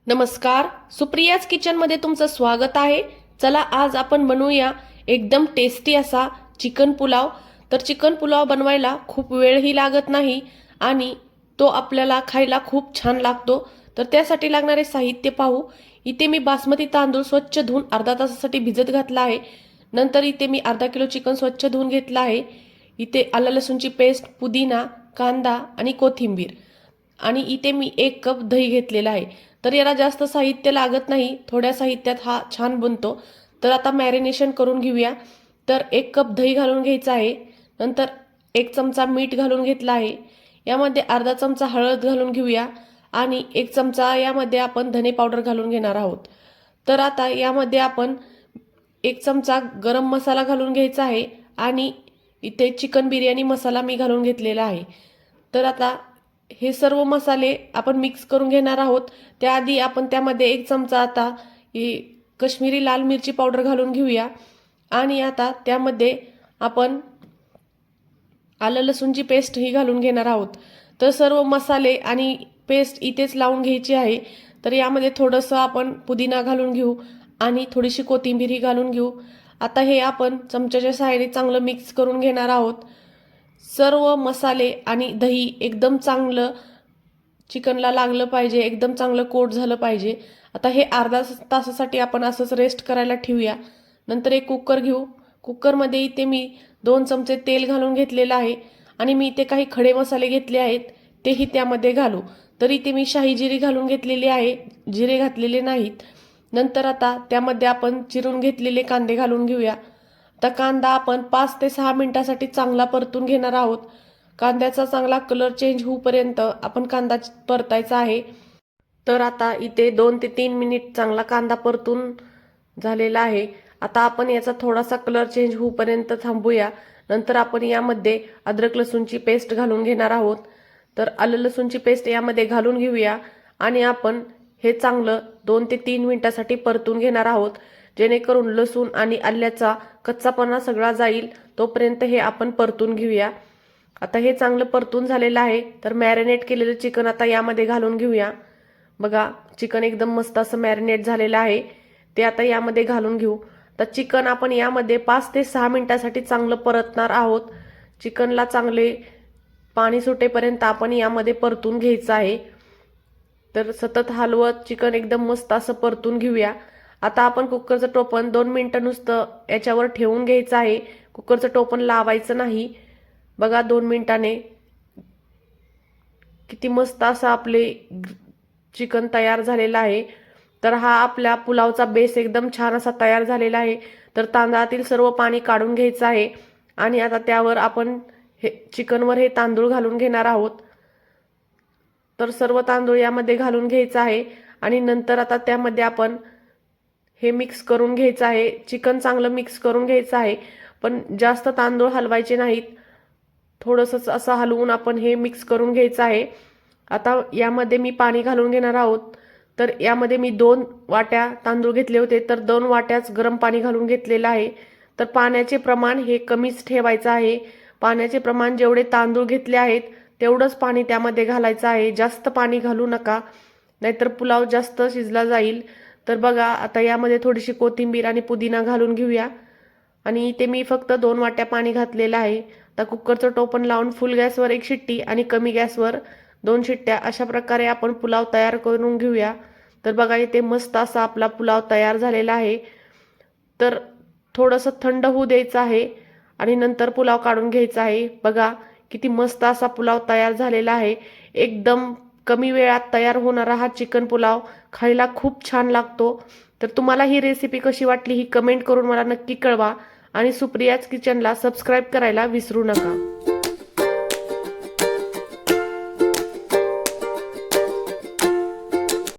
नमस्कार, सुप्रियाज किचनमध्ये तुमचं स्वागत आहे। चला आज आपण बनवूया एकदम टेस्टी असा चिकन पुलाव। तर चिकन पुलाव बनवायला खूप वेळही लागत नाही आणि तो आपल्याला खायला खूप छान लागतो। तर त्यासाठी लागणारे साहित्य पाहू। इथे मी बासमती तांदूळ स्वच्छ धुवून अर्धा तासासाठी भिजत घातला आहे। नंतर इथे मी अर्धा किलो चिकन स्वच्छ धुवून घेतला आहे। इथे आलं लसूणची पेस्ट, पुदिना, कांदा आणि कोथिंबीर आणि इथे मी 1 कप दही घेतलेला आहे। तर याला जास्त साहित्य लागत नाही, थोड्या साहित्यात हा छान बनतो। तर आता मॅरिनेशन करून घेऊया। तर 1 कप दही घालून घ्यायचा आहे। नंतर 1 चमचा मीठ घालून घेतला आहे। यामध्ये अर्धा चमचा हळद घालून घेऊया आणि 1 चमचा यामध्ये आपण धने पावडर घालून घेणार आहोत। तर आता यामध्ये आपण 1 चमचा गरम मसाला घालून घ्यायचा आहे आणि इथे चिकन बिर्याणी मसाला मी घालून घेतलेला आहे। तर आता हे सर्व मसाले आपण मिक्स करून घेणार आहोत। त्याआधी आपण त्यामध्ये 1 चमचा आता काश्मीरी लाल मिरची पावडर घालून घेऊया आणि आता त्यामध्ये आपण आलं लसूणची पेस्ट ही घालून घेणार आहोत। तर सर्व मसाले आणि पेस्ट इथेच लावून घ्यायची आहे। तर यामध्ये थोडंसं आपण पुदिना घालून घेऊ आणि थोडीशी कोथिंबीर ही घालून घेऊ। आता हे आपण चमच्याच्या सहाय्याने चांगलं मिक्स करून घेणार आहोत। सर्व मसाले आणि दही एकदम चांगलं चिकनला लागलं पाहिजे, एकदम चांगलं कोट झालं पाहिजे। आता हे अर्धा तासासाठी आपण असंच रेस्ट करायला ठेवूया। नंतर एक कुकर घेऊ। कुकरमध्ये इथे मी 2 चमचे तेल घालून घेतलेलं आहे आणि मी इथे काही खडे मसाले घेतले आहेत, तेही त्यामध्ये घालू। तर इथे मी शाही जिरे घालून घेतलेले आहे, जिरे घातलेले नाहीत। नंतर आता त्यामध्ये आपण चिरून घेतलेले कांदे घालून घेऊया। आता कांदा आपण 5 ते 6 मिनिटांसाठी चांगला परतून घेणार आहोत। कांद्याचा चांगला कलर चेंज होईपर्यंत आपण कांदा परतायचा आहे। तर आता इथे 2 ते 3 मिनिट चांगला कांदा परतून झालेला आहे। आता आपण याचा थोडासा कलर चेंज होईपर्यंत थांबूया। नंतर आपण यामध्ये अद्रक लसूणची पेस्ट घालून घेणार आहोत। तर आलं लसूणची पेस्ट यामध्ये घालून घेऊया आणि आपण हे चांगलं 2 ते 3 मिनिटांसाठी परतून घेणार आहोत, जेणेकरून लसूण आणि आल्याचा कच्चापणा सगळा जाईल तोपर्यंत हे आपण परतून घेऊया। आता हे चांगलं परतून झालेलं आहे। तर मॅरिनेट केलेलं चिकन आता यामध्ये घालून घेऊया। बघा चिकन एकदम मस्त असं मॅरिनेट झालेलं आहे, ते आता यामध्ये घालून घेऊ। तर चिकन आपण यामध्ये 5 ते 6 मिनिटांसाठी चांगलं परतणार आहोत। चिकनला चांगले पाणी सुटेपर्यंत आपण यामध्ये परतून घ्यायचं आहे। तर सतत हलवत चिकन एकदम मस्त असं परतून घेऊया। आता आपण कुकरचं टोपण 2 मिनिटं नुसतं याच्यावर ठेवून घ्यायचं आहे, कुकरचं टोपण लावायचं नाही। बघा 2 मिनिटाने किती मस्त असं आपले चिकन तयार झालेला आहे। तर हा आपल्या पुलावचा बेस एकदम छान असा तयार झालेला आहे। तर तांदळातील सर्व पाणी काढून घ्यायचं आहे आणि आता त्यावर आपण चिकनवर हे तांदूळ घालून घेणार आहोत। तर सर्व तांदूळ यामध्ये घालून घ्यायचं आहे आणि नंतर आता त्यामध्ये आपण हे मिक्स करून घ्यायचं आहे। चिकन चांगलं मिक्स करून घ्यायचं आहे, पण जास्त तांदूळ हलवायचे नाहीत, थोडंसं असं हलवून आपण हे मिक्स करून घ्यायचं आहे। आता यामध्ये मी पाणी घालून घेणार आहोत। तर यामध्ये मी 2 वाट्या तांदूळ घेतले होते, तर 2 वाट्याच गरम पाणी घालून घेतलेलं आहे। तर पाण्याचे प्रमाण हे कमीच ठेवायचं आहे। पाण्याचे प्रमाण जेवढे तांदूळ घेतले आहेत तेवढंच पाणी त्यामध्ये घालायचं आहे, जास्त पाणी घालू नका, नाहीतर पुलाव जास्त शिजला जाईल। तर बघा आता यामध्ये थोडीशी कोथिंबीर आणि पुदिना घालून घेऊया आणि इथे मी फक्त 2 वाट्या पाणी घातलेलं आहे। आता कुकरचं टोपण लावून फुल गॅसवर 1 शिट्टी आणि कमी गॅसवर 2 शिट्ट्या अशा प्रकारे आपण पुलाव तयार करून घेऊया। तर बघा इथे मस्त असा आपला पुलाव तयार झालेला आहे। तर थोडंसं थंड होऊ द्यायचं आहे आणि नंतर पुलाव काढून घ्यायचा आहे। बघा किती मस्त असा पुलाव तयार झालेला आहे। एकदम कमी वेळात तयार होणारा हा चिकन पुलाव खायला खूप छान लागतो। तर तुम्हाला ही रेसिपी कशी वाटली ही कमेंट करून मला नक्की कळवा आणि सुप्रियाज किचनला सबस्क्राईब करायला विसरू नका।